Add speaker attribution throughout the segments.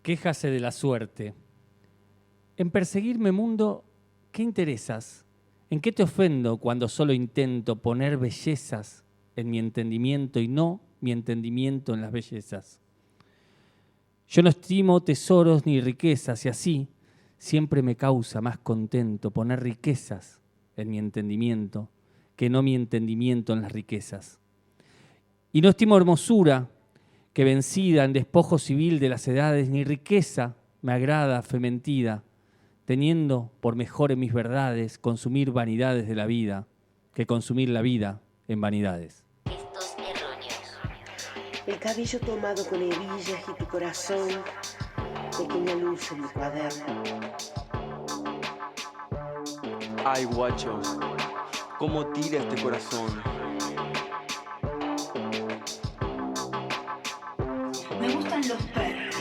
Speaker 1: Quéjase de la suerte. En perseguirme, mundo, ¿qué interesas? ¿En qué te ofendo cuando solo intento poner bellezas en mi entendimiento y no mi entendimiento en las bellezas? Yo no estimo tesoros ni riquezas y así siempre me causa más contento poner riquezas en mi entendimiento que no mi entendimiento en las riquezas. Y no estimo hermosura que vencida en despojo civil de las edades, ni riqueza me agrada fementida, teniendo por mejor en mis verdades consumir vanidades de la vida que consumir la vida en vanidades.
Speaker 2: Gestos erróneos.
Speaker 3: El cabello tomado con hebillas y tu corazón, pequeña luz en mi cuaderno.
Speaker 4: Ay, guacho, cómo tira este corazón.
Speaker 5: Me gustan los perros.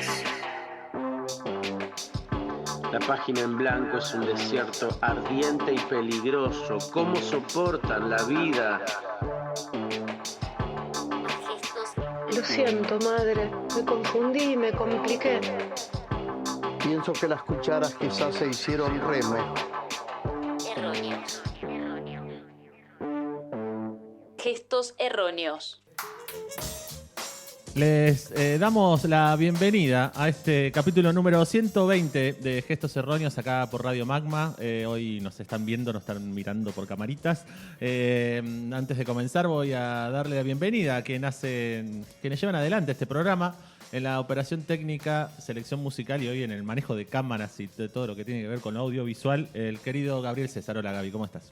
Speaker 6: La página en blanco es un desierto ardiente y peligroso. ¿Cómo soportan la vida?
Speaker 2: Gestos
Speaker 3: Lo siento, madre. Me confundí, me compliqué.
Speaker 7: Pienso que las cucharas quizás se hicieron reme.
Speaker 2: erróneos. Gestos erróneos.
Speaker 8: Les damos la bienvenida a este capítulo número 120 de Gestos Erróneos acá por Radio Magma. Hoy nos están viendo, nos están mirando por camaritas. Antes de comenzar voy a darle la bienvenida a quienes llevan adelante este programa en la operación técnica, selección musical y hoy en el manejo de cámaras y de todo lo que tiene que ver con audiovisual, el querido Gabriel César. Hola Gaby, ¿cómo estás?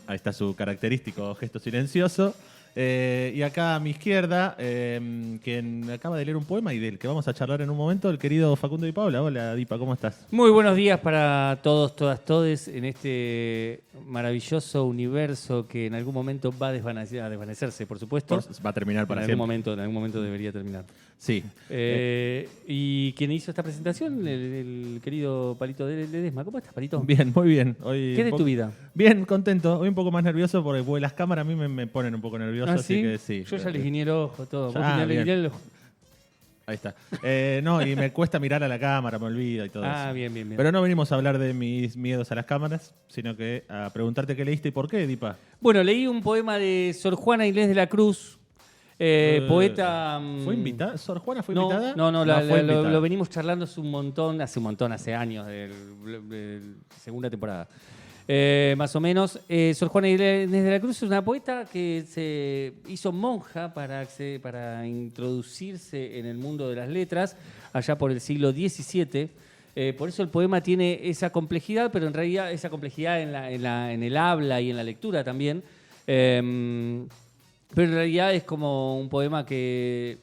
Speaker 8: Ahí está su característico gesto silencioso. Y acá a mi izquierda, quien acaba de leer un poema y del que vamos a charlar en un momento, el querido Facundo Di Paula. Hola Dipa, ¿cómo estás?
Speaker 1: Muy buenos días para todos, todas, todes en este maravilloso universo que en algún momento va a desvanecerse, por supuesto.
Speaker 8: Va a terminar para siempre.
Speaker 1: En algún momento debería terminar.
Speaker 8: Sí.
Speaker 1: ¿Y quién hizo esta presentación? El querido Palito Ledesma. ¿Cómo estás, Palito?
Speaker 8: Bien, muy bien. Hoy
Speaker 1: ¿Qué de tu vida?
Speaker 8: Bien, contento. Hoy un poco más nervioso porque las cámaras a mí me ponen un poco nervioso. Así
Speaker 1: ¿sí?
Speaker 8: que sí.
Speaker 1: Yo ya les guiñé el ojo, todo.
Speaker 8: Bien.
Speaker 1: El ojo.
Speaker 8: Ahí está. No, y me cuesta mirar a la cámara, me olvido y todo eso.
Speaker 1: Bien.
Speaker 8: Pero no venimos a hablar de mis miedos a las cámaras, sino que a preguntarte qué leíste y por qué, Dipa.
Speaker 1: Bueno, leí un poema de Sor Juana Inés de la Cruz, poeta...
Speaker 8: ¿Fue invitada? ¿Sor Juana fue invitada?
Speaker 1: No,
Speaker 8: fue invitada.
Speaker 1: lo venimos charlando hace años, de segunda temporada. Más o menos. Sor Juana Inés de la Cruz es una poeta que se hizo monja para introducirse en el mundo de las letras allá por el siglo XVII. Por eso el poema tiene esa complejidad, pero en realidad esa complejidad en el habla y en la lectura también. Pero en realidad es como un poema que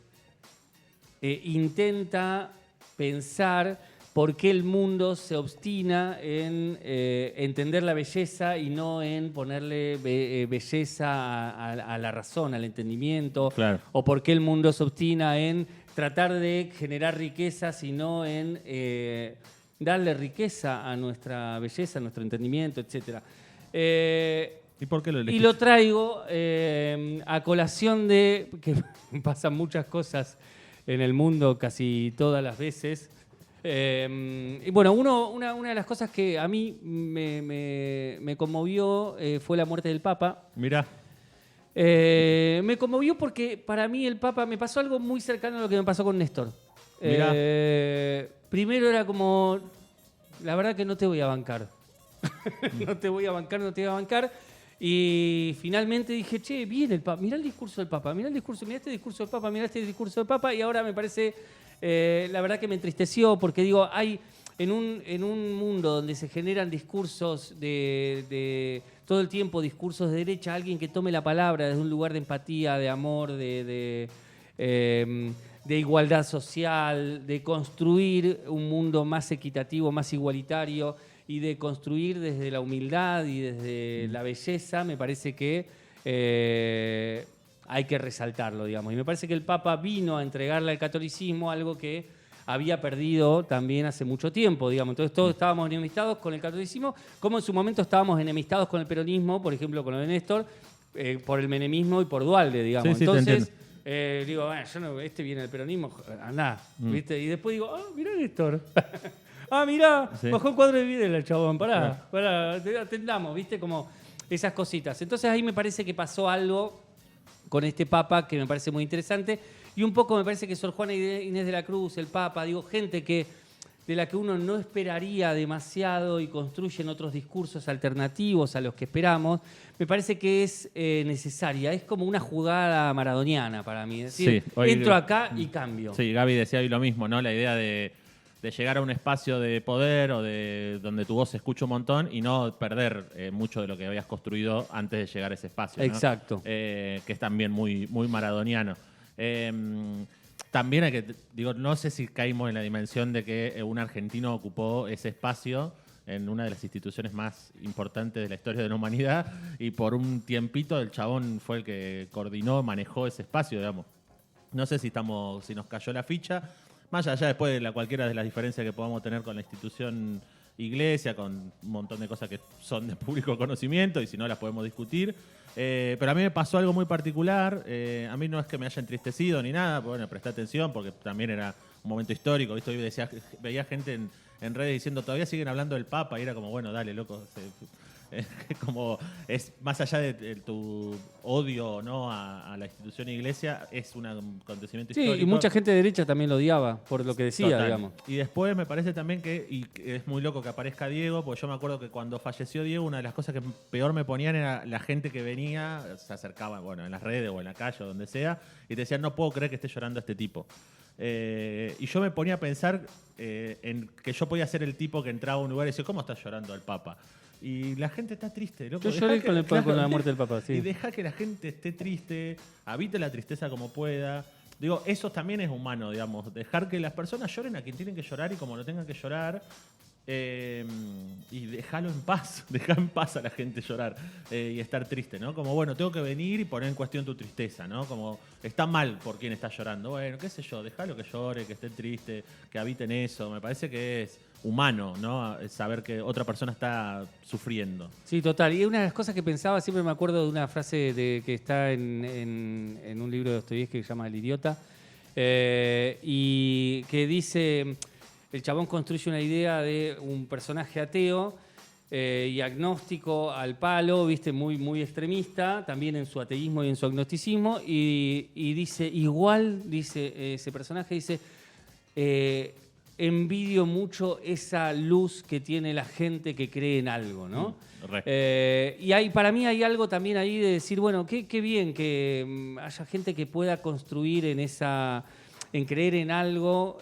Speaker 1: intenta pensar por qué el mundo se obstina en entender la belleza y no en ponerle belleza a la razón, al entendimiento.
Speaker 8: Claro.
Speaker 1: O por qué el mundo se obstina en tratar de generar riqueza, sino en darle riqueza a nuestra belleza, a nuestro entendimiento, etc.
Speaker 8: ¿Y por qué lo elegiste?
Speaker 1: Y lo traigo a colación de que pasan muchas cosas en el mundo casi todas las veces. Y bueno, una de las cosas que a mí me conmovió fue la muerte del Papa.
Speaker 8: Mirá.
Speaker 1: Me conmovió porque para mí el Papa me pasó algo muy cercano a lo que me pasó con Néstor.
Speaker 8: Mirá.
Speaker 1: Primero era como, la verdad que no te voy a bancar. No te voy a bancar. Y finalmente dije, che, viene el Papa, mirá el discurso del Papa, mirá este discurso del Papa, mirá este discurso del Papa, y ahora me parece, la verdad que me entristeció, porque digo, hay en un mundo donde se generan discursos de todo el tiempo, discursos de derecha, alguien que tome la palabra desde un lugar de empatía, de amor, de igualdad social, de construir un mundo más equitativo, más igualitario, y de construir desde la humildad y desde la belleza, me parece que hay que resaltarlo, digamos. Y me parece que el Papa vino a entregarle al catolicismo algo que había perdido también hace mucho tiempo, digamos. Entonces todos estábamos enemistados con el catolicismo, como en su momento estábamos enemistados con el peronismo, por ejemplo, con lo de Néstor, por el menemismo y por Duhalde, digamos.
Speaker 8: Sí,
Speaker 1: Entonces, Digo, bueno, yo no, este viene del peronismo, andá, ¿viste? Y después digo, mirá Néstor. Mirá,
Speaker 8: Sí.
Speaker 1: bajó el cuadro de Videla el chabón, pará, atendamos, ¿viste? Como esas cositas. Entonces ahí me parece que pasó algo con este Papa que me parece muy interesante. Y un poco me parece que Sor Juana Inés de la Cruz, el Papa, digo, gente de la que uno no esperaría demasiado y construyen otros discursos alternativos a los que esperamos, me parece que es necesaria. Es como una jugada maradoniana para mí. Es decir,
Speaker 8: Sí, hoy-
Speaker 1: entro acá y cambio.
Speaker 8: Sí, Gaby decía hoy lo mismo, ¿no? La idea de llegar a un espacio de poder o de donde tu voz se escucha un montón y no perder mucho de lo que habías construido antes de llegar a ese espacio, ¿no?
Speaker 1: Exacto.
Speaker 8: Que es también muy, muy maradoniano. También hay que, digo, no sé si caímos en la dimensión de que un argentino ocupó ese espacio en una de las instituciones más importantes de la historia de la humanidad y por un tiempito el chabón fue el que coordinó, manejó ese espacio, digamos. No sé si nos cayó la ficha, más allá después de cualquiera de las diferencias que podamos tener con la institución iglesia, con un montón de cosas que son de público conocimiento y si no las podemos discutir. Pero a mí me pasó algo muy particular. A mí no es que me haya entristecido ni nada, pero bueno, presté atención porque también era un momento histórico. ¿Viste? Hoy veía gente en redes diciendo todavía siguen hablando del Papa y era como, bueno, dale, loco. Como es más allá de tu odio, ¿no? a la institución iglesia, es un acontecimiento
Speaker 1: Sí,
Speaker 8: histórico.
Speaker 1: y mucha gente de derecha también lo odiaba por lo que decía,
Speaker 8: Total.
Speaker 1: digamos.
Speaker 8: Y después me parece también que es muy loco que aparezca Diego, porque yo me acuerdo que cuando falleció Diego, una de las cosas que peor me ponían era la gente que venía, se acercaba, bueno, en las redes o en la calle o donde sea, y te decían, no puedo creer que esté llorando este tipo. Y yo me ponía a pensar en que yo podía ser el tipo que entraba a un lugar y decía, ¿cómo está llorando el Papa? Y la gente está triste, loco.
Speaker 1: Yo
Speaker 8: Dejá
Speaker 1: lloré
Speaker 8: que-
Speaker 1: con
Speaker 8: claro,
Speaker 1: la muerte del Papa, sí.
Speaker 8: Y deja que la gente esté triste, habite la tristeza como pueda. Digo, eso también es humano, digamos. Dejar que las personas lloren a quien tienen que llorar y como lo tengan que llorar. Y dejarlo en paz, dejar en paz a la gente llorar y estar triste, ¿no? Como, bueno, tengo que venir y poner en cuestión tu tristeza, ¿no? Como, está mal por quien está llorando. Bueno, qué sé yo, déjalo que llore, que esté triste, que habite en eso. Me parece que es humano, ¿no? Saber que otra persona está sufriendo.
Speaker 1: Sí, total. Y una de las cosas que pensaba, siempre me acuerdo de una frase que está en un libro de Dostoyevski que se llama El idiota, y que dice, el chabón construye una idea de un personaje ateo y agnóstico al palo, viste, muy, muy extremista, también en su ateísmo y en su agnosticismo, y dice, igual, dice ese personaje, dice, envidio mucho esa luz que tiene la gente que cree en algo, ¿no? Y para mí hay algo también ahí de decir, bueno, qué bien que haya gente que pueda construir en creer en algo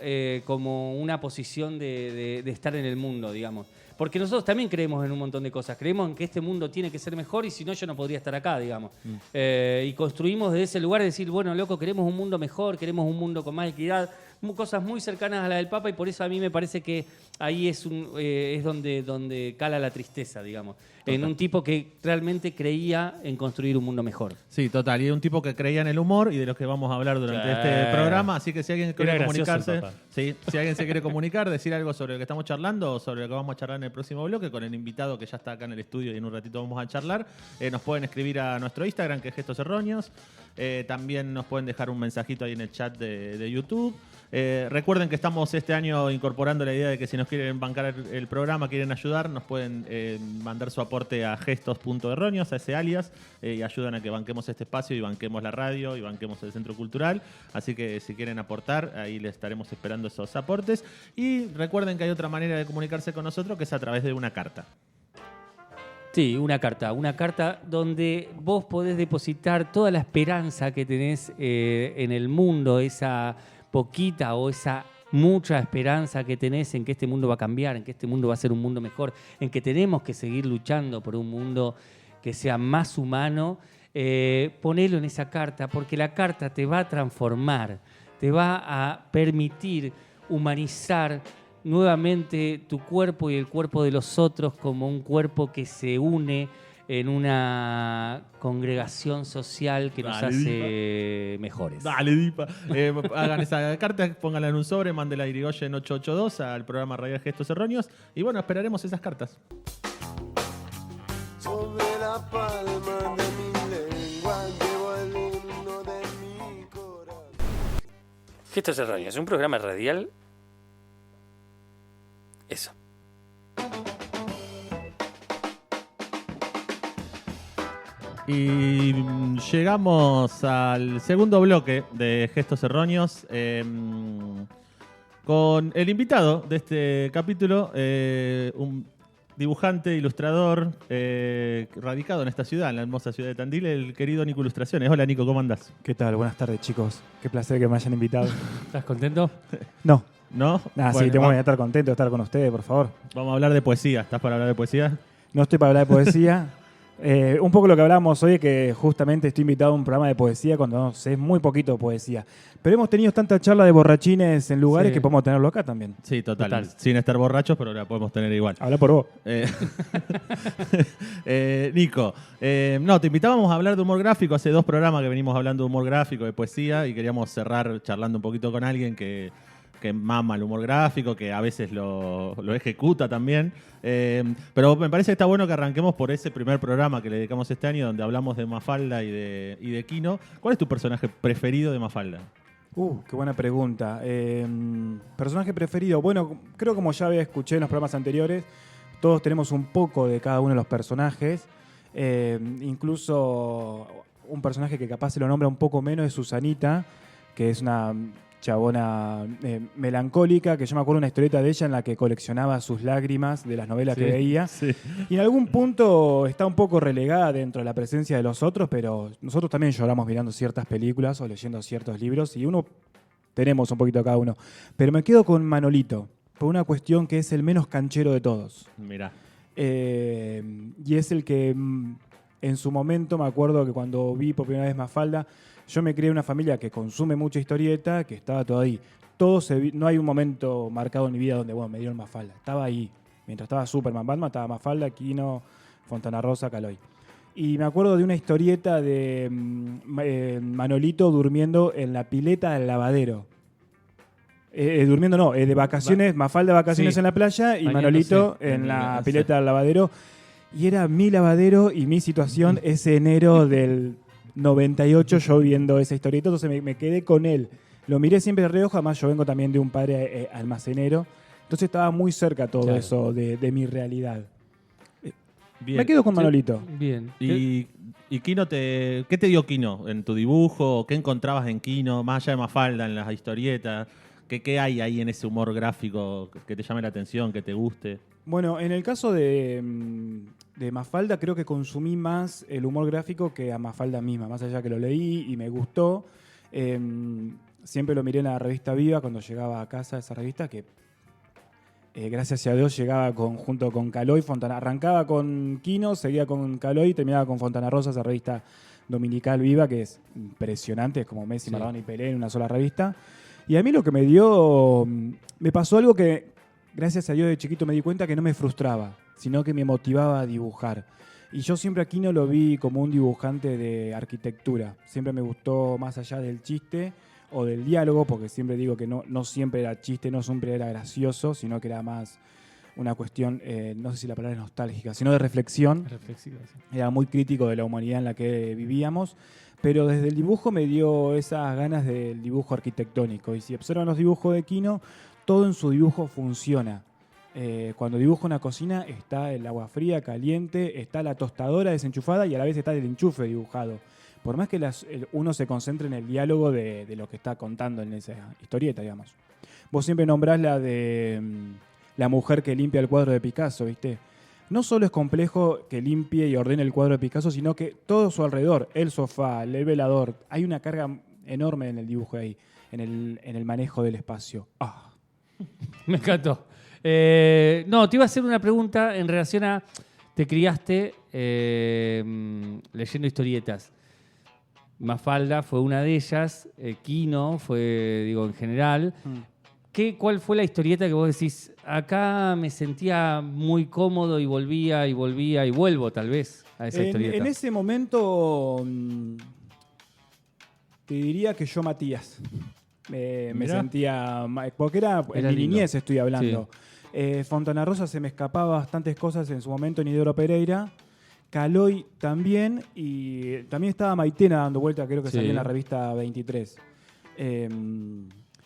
Speaker 1: como una posición de estar en el mundo, digamos. Porque nosotros también creemos en un montón de cosas. Creemos en que este mundo tiene que ser mejor y si no yo no podría estar acá, digamos. Y construimos desde ese lugar de decir, bueno, loco, queremos un mundo mejor, queremos un mundo con más equidad, cosas muy cercanas a la del Papa y por eso a mí me parece que ahí es donde cala la tristeza, digamos. En un tipo que realmente creía en construir un mundo mejor.
Speaker 8: Sí, total. Y es un tipo que creía en el humor y de los que vamos a hablar durante
Speaker 1: Sí.
Speaker 8: este programa. Así que si alguien quiere
Speaker 1: Era gracioso el
Speaker 8: comunicarse,
Speaker 1: Papa.
Speaker 8: sí, si alguien se quiere comunicar, decir algo sobre lo que estamos charlando o sobre lo que vamos a charlar en el próximo bloque con el invitado que ya está acá en el estudio y en un ratito vamos a charlar, nos pueden escribir a nuestro Instagram, que es Gestos Erróneos. También nos pueden dejar un mensajito ahí en el chat de YouTube. Recuerden que estamos este año incorporando la idea de que si nos quieren bancar el programa, quieren ayudar, nos pueden mandar su aporte a gestos.erróneos, a ese alias, y ayudan a que banquemos este espacio y banquemos la radio y banquemos el Centro Cultural. Así que si quieren aportar, ahí les estaremos esperando esos aportes. Y recuerden que hay otra manera de comunicarse con nosotros, que es a través de una carta.
Speaker 1: Sí, una carta donde vos podés depositar toda la esperanza que tenés en el mundo, esa poquita o esa mucha esperanza que tenés en que este mundo va a cambiar, en que este mundo va a ser un mundo mejor, en que tenemos que seguir luchando por un mundo que sea más humano, ponelo en esa carta, porque la carta te va a transformar, te va a permitir humanizar nuevamente tu cuerpo y el cuerpo de los otros como un cuerpo que se une en una congregación social que nos hace mejores.
Speaker 8: Dale, Dipa. Hagan esa carta, pónganla en un sobre, mándenla a Irigoyen 882 al programa Radial Gestos Erróneos. Y bueno, esperaremos esas cartas.
Speaker 9: Sobre la palma de mi lengua llevo el himno de mi corazón.
Speaker 1: Gestos Erróneos, un programa radial. Eso.
Speaker 8: Y llegamos al segundo bloque de Gestos Erróneos con el invitado de este capítulo, un dibujante, ilustrador, radicado en esta ciudad, en la hermosa ciudad de Tandil, el querido Nico Ilustraciones. Hola Nico, ¿cómo andás?
Speaker 9: ¿Qué tal? Buenas tardes, chicos. Qué placer que me hayan invitado.
Speaker 1: ¿Estás contento?
Speaker 9: No.
Speaker 8: ¿No?
Speaker 9: Bueno, sí, tengo que estar contento de estar con ustedes, por favor.
Speaker 8: Vamos a hablar de poesía. ¿Estás para hablar de poesía?
Speaker 9: No estoy para hablar de poesía. Un poco lo que hablábamos hoy es que justamente estoy invitado a un programa de poesía cuando no sé muy poquito de poesía. Pero hemos tenido tanta charla de borrachines en lugares que podemos tenerlo acá también.
Speaker 8: Sí, total. Sin estar borrachos, pero la podemos tener igual.
Speaker 9: Habla por vos.
Speaker 8: Nico, no, te invitábamos a hablar de humor gráfico. Hace 2 programas que venimos hablando de humor gráfico, de poesía, y queríamos cerrar charlando un poquito con alguien que mama el humor gráfico, que a veces lo ejecuta también. Pero me parece que está bueno que arranquemos por ese primer programa que le dedicamos este año, donde hablamos de Mafalda y de Quino. ¿Cuál es tu personaje preferido de Mafalda?
Speaker 9: Qué buena pregunta. Personaje preferido. Bueno, creo como ya escuché en los programas anteriores, todos tenemos un poco de cada uno de los personajes. Incluso un personaje que capaz se lo nombra un poco menos es Susanita, que es una chabona melancólica, que yo me acuerdo una historieta de ella en la que coleccionaba sus lágrimas de las novelas que veía. Sí. Y en algún punto está un poco relegada dentro de la presencia de los otros, pero nosotros también lloramos mirando ciertas películas o leyendo ciertos libros y uno tenemos un poquito cada uno. Pero me quedo con Manolito, por una cuestión que es el menos canchero de todos.
Speaker 8: Mirá.
Speaker 9: Y es el que en su momento, me acuerdo que cuando vi por primera vez Mafalda, yo me crié en una familia que consume mucha historieta, que estaba todo ahí. No hay un momento marcado en mi vida donde me dieron Mafalda. Estaba ahí. Mientras estaba Superman, Batman, estaba Mafalda, Quino, Fontana Rosa, Caloi. Y me acuerdo de una historieta de Manolito durmiendo en la pileta del lavadero. De vacaciones, Mafalda de vacaciones en la playa y Manolito en la pileta del lavadero. Y era mi lavadero y mi situación ese enero del 98 yo viendo esa historieta, entonces me quedé con él. Lo miré siempre de reojo, además yo vengo también de un padre almacenero, entonces estaba muy cerca todo eso de mi realidad. Bien. Me quedo con Manolito.
Speaker 1: Bien.
Speaker 8: ¿Y Quino qué te dio Quino en tu dibujo? ¿Qué encontrabas en Quino, más allá de Mafalda, en las historietas? ¿Qué hay ahí en ese humor gráfico que te llame la atención, que te guste?
Speaker 9: Bueno, en el caso de Mafalda creo que consumí más el humor gráfico que a Mafalda misma, más allá que lo leí y me gustó. Siempre lo miré en la revista Viva cuando llegaba a casa esa revista, que gracias a Dios llegaba junto con Caloi, Fontana. Arrancaba con Quino, seguía con Caloi y terminaba con Fontana Rosa, esa revista dominical Viva, que es impresionante, es como Messi, Maradona y Pelé en una sola revista. Y a mí lo que me pasó algo que gracias a Dios de chiquito me di cuenta que no me frustraba, sino que me motivaba a dibujar. Y yo siempre a Quino lo vi como un dibujante de arquitectura. Siempre me gustó más allá del chiste o del diálogo, porque siempre digo que no siempre era chiste, no siempre era gracioso, sino que era más una cuestión, no sé si la palabra es nostálgica, sino de reflexión.
Speaker 1: Reflexiva, sí.
Speaker 9: Era muy crítico de la humanidad en la que vivíamos. Pero desde el dibujo me dio esas ganas del dibujo arquitectónico. Y si observan los dibujos de Quino, todo en su dibujo funciona. Cuando dibuja una cocina está el agua fría, caliente, está la tostadora desenchufada y a la vez está el enchufe dibujado. Por más que uno se concentre en el diálogo de lo que está contando en esa historieta, digamos. Vos siempre nombrás la de la mujer que limpia el cuadro de Picasso, ¿viste? No solo es complejo que limpie y ordene el cuadro de Picasso, sino que todo su alrededor, el sofá, el velador, hay una carga enorme en el dibujo ahí, en el manejo del espacio.
Speaker 1: Me encantó. No, te iba a hacer una pregunta en relación a... Te criaste leyendo historietas. Mafalda fue una de ellas, Quino fue, en general. ¿Cuál fue la historieta que vos decís, acá me sentía muy cómodo y volvía y vuelvo tal vez a esa historieta?
Speaker 9: En ese momento te diría que yo Matías. Me sentía... Porque era en mi niñez estoy hablando. Sí. Fontana Rosa se me escapaba bastantes cosas en su momento en Isidoro Pereira. Caloi también. Y también estaba Maitena dando vuelta, creo que salió en la revista 23.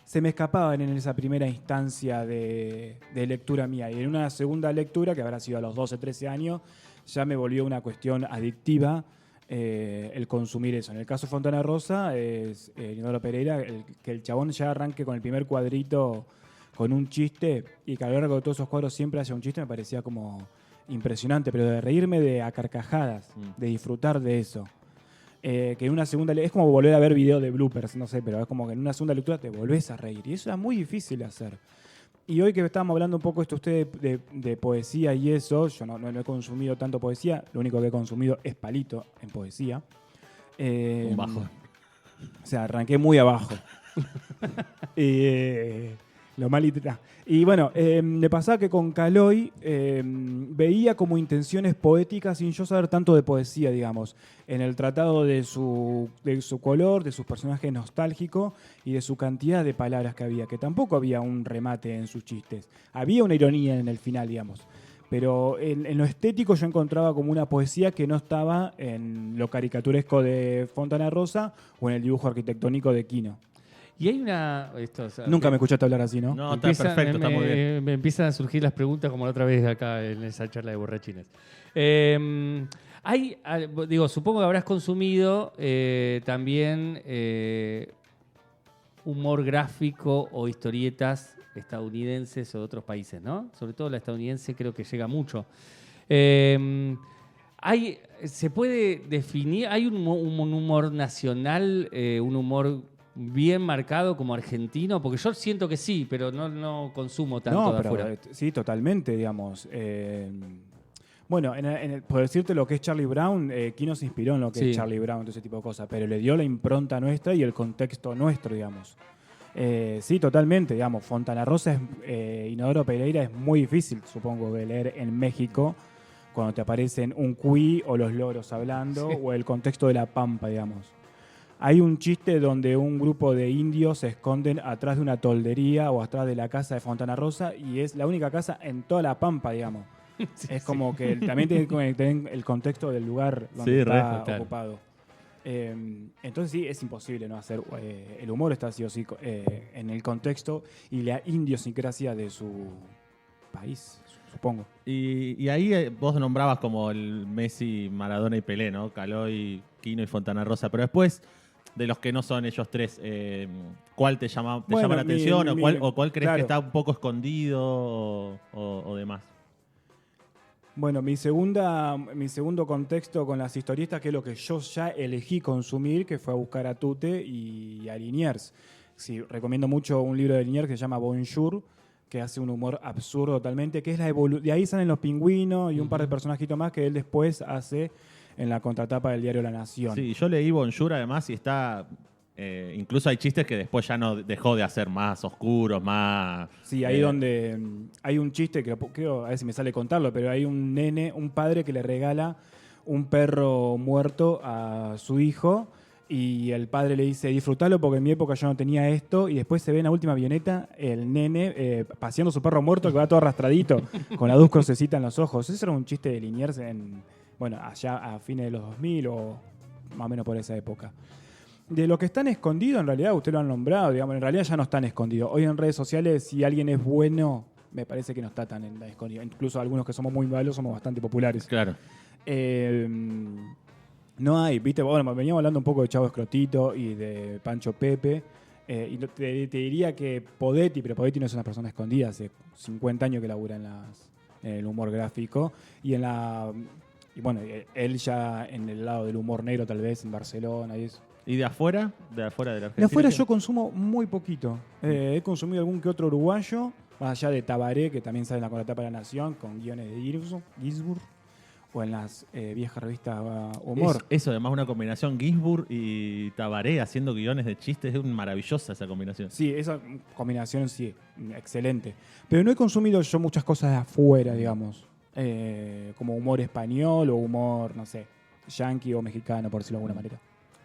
Speaker 9: se me escapaban en esa primera instancia de lectura mía. Y en una segunda lectura, que habrá sido a los 12, 13 años, ya me volvió una cuestión adictiva el consumir eso. En el caso de Fontana Rosa, es Inodoro Pereira, que el chabón ya arranque con el primer cuadrito con un chiste, y que a lo largo de todos esos cuadros siempre haya un chiste, me parecía como impresionante, pero de reírme de a carcajadas, de disfrutar de eso. Que en una segunda es como volver a ver video de bloopers, no sé, pero es como que en una segunda lectura te volvés a reír, y eso es muy difícil de hacer. Y hoy que estábamos hablando un poco esto ustedes de poesía y eso, yo no he consumido tanto poesía, lo único que he consumido es palito en poesía.
Speaker 8: Un bajo.
Speaker 9: O sea, arranqué muy abajo. Lo mal y bueno, me pasaba que con Caloi veía como intenciones poéticas sin yo saber tanto de poesía, digamos, en el tratado de su color, de sus personajes nostálgicos y de su cantidad de palabras que había, que tampoco había un remate en sus chistes. Había una ironía en el final, digamos. Pero en lo estético yo encontraba como una poesía que no estaba en lo caricaturesco de Fontana Rosa o en el dibujo arquitectónico de Quino.
Speaker 1: Y hay una...
Speaker 9: Nunca me escuchaste hablar así, ¿no?
Speaker 8: No, está perfecto, está muy bien.
Speaker 1: Me empiezan a surgir las preguntas como la otra vez acá en esa charla de borrachines. Supongo que habrás consumido también humor gráfico o historietas estadounidenses o de otros países, ¿no? Sobre todo la estadounidense creo que llega mucho. ¿Se puede definir? ¿Hay un humor nacional, un humor bien marcado como argentino? Porque yo siento que sí, pero no consumo tanto de afuera.
Speaker 9: Sí, totalmente, digamos. Bueno, por decirte lo que es Charlie Brown, Quino se inspiró en lo que es Charlie Brown, todo ese tipo de cosas, pero le dio la impronta nuestra y el contexto nuestro, digamos. Sí, totalmente, digamos. Fontana Rosa, Inodoro Pereira es muy difícil, supongo, de leer en México cuando te aparecen un cuy o los loros hablando, o el contexto de la pampa, digamos. Hay un chiste donde un grupo de indios se esconden atrás de una toldería o atrás de la casa de Fontana Rosa y es la única casa en toda la pampa, digamos. Es como que también tiene que tener el contexto del lugar donde está ocupado. Entonces sí, es imposible no hacer... el humor está sí o sí en el contexto y la idiosincrasia de su país, supongo.
Speaker 8: Y ahí vos nombrabas como el Messi, Maradona y Pelé, ¿no? Caloi, Quino y Fontana Rosa, pero después... De los que no son ellos tres, ¿cuál te llama la atención o cuál crees que está un poco escondido o demás?
Speaker 9: Bueno, mi segundo contexto con las historietas, que es lo que yo ya elegí consumir, que fue a buscar a Tute y a Liniers. Sí, recomiendo mucho un libro de Liniers que se llama Bonjour, que hace un humor absurdo totalmente, que es de ahí salen los pingüinos y un par de personajitos más que él después hace en la contratapa del diario La Nación.
Speaker 8: Sí, yo leí Bonjour además y está... incluso hay chistes que después ya no dejó de hacer más oscuros, más...
Speaker 9: Sí, ahí donde hay un chiste que creo, a ver si me sale contarlo, pero hay un padre que le regala un perro muerto a su hijo y el padre le dice, disfrútalo porque en mi época yo no tenía esto, y después se ve en la última avioneta el nene paseando su perro muerto que va todo arrastradito, con la dos crucecitas en los ojos. Ese era un chiste de Liniers allá a fines de los 2000 o más o menos por esa época. De lo que están escondidos, en realidad, usted lo han nombrado, digamos, en realidad ya no están escondidos. Hoy en redes sociales, si alguien es bueno, me parece que no está tan escondido. Incluso algunos que somos muy malos somos bastante populares.
Speaker 8: Claro.
Speaker 9: No hay, viste, bueno, veníamos hablando un poco de Chavo Escrotito y de Pancho Pepe. Y te diría que Podetti, pero Podetti no es una persona escondida, hace 50 años que labura en el humor gráfico. Y bueno, él ya en el lado del humor negro, tal vez, en Barcelona y eso.
Speaker 8: ¿Y de afuera? ¿De afuera de la Argentina?
Speaker 9: De afuera yo consumo muy poquito. He consumido algún que otro uruguayo, más allá de Tabaré, que también sale en la contratapa de La Nación, con guiones de Gisburg, o en las viejas revistas Humor.
Speaker 8: Eso, además, una combinación Gisburg y Tabaré haciendo guiones de chistes, es maravillosa esa combinación.
Speaker 9: Sí, esa combinación sí, excelente. Pero no he consumido yo muchas cosas de afuera, digamos. Como humor español o humor, no sé, yanqui o mexicano, por decirlo de alguna manera.